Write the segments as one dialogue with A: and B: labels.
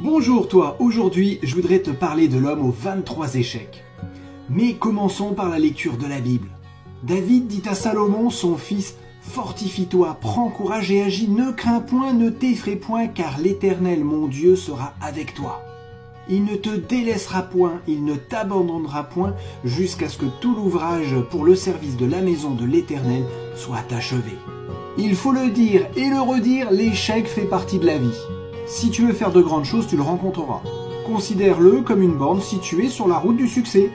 A: Bonjour toi, aujourd'hui je voudrais te parler de l'homme aux 23 échecs. Mais commençons par la lecture de la Bible. David dit à Salomon, son fils, « Fortifie-toi, prends courage et agis, ne crains point, ne t'effraie point, car l'Éternel mon Dieu sera avec toi. Il ne te délaissera point, il ne t'abandonnera point, jusqu'à ce que tout l'ouvrage pour le service de la maison de l'Éternel soit achevé. » Il faut le dire et le redire, l'échec fait partie de la vie. Si tu veux faire de grandes choses, tu le rencontreras. Considère-le comme une borne située sur la route du succès.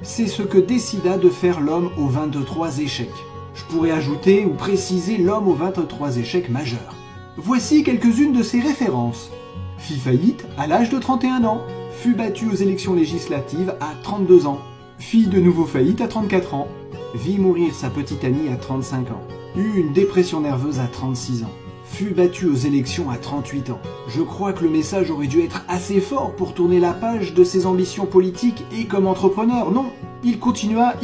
A: C'est ce que décida de faire l'homme aux 23 échecs. Je pourrais ajouter ou préciser l'homme aux 23 échecs majeurs. Voici quelques-unes de ses références. Fit faillite à l'âge de 31 ans. Fut battu aux élections législatives à 32 ans. Fit de nouveau faillite à 34 ans. Vit mourir sa petite amie à 35 ans. Eut une dépression nerveuse à 36 ans. Fut battu aux élections à 38 ans. Je crois que le message aurait dû être assez fort pour tourner la page de ses ambitions politiques et comme entrepreneur. Non, il continua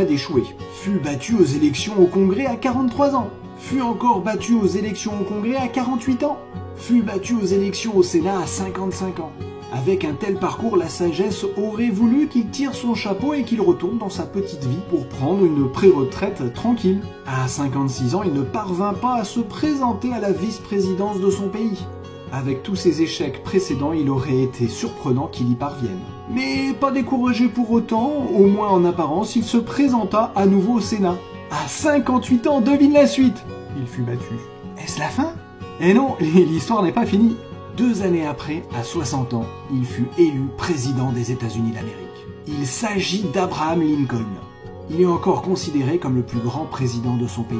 A: d'échouer. Fut battu aux élections au Congrès à 43 ans. Fut encore battu aux élections au Congrès à 48 ans. Fut battu aux élections au Sénat à 55 ans. Avec un tel parcours, la sagesse aurait voulu qu'il tire son chapeau et qu'il retourne dans sa petite vie pour prendre une pré-retraite tranquille. À 56 ans, il ne parvint pas à se présenter à la vice-présidence de son pays. Avec tous ses échecs précédents, il aurait été surprenant qu'il y parvienne. Mais pas découragé pour autant, au moins en apparence, il se présenta à nouveau au Sénat. À 58 ans, devine la suite! Il fut battu. Est-ce la fin? Eh non, l'histoire n'est pas finie. 2 années après, à 60 ans, il fut élu président des États-Unis d'Amérique. Il s'agit d'Abraham Lincoln. Il est encore considéré comme le plus grand président de son pays.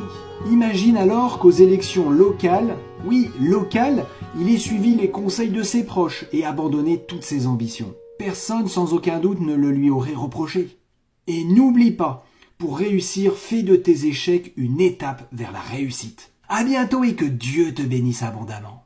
A: Imagine alors qu'aux élections locales, oui, locales, il ait suivi les conseils de ses proches et abandonné toutes ses ambitions. Personne sans aucun doute ne le lui aurait reproché. Et n'oublie pas, pour réussir, fais de tes échecs une étape vers la réussite. À bientôt et que Dieu te bénisse abondamment.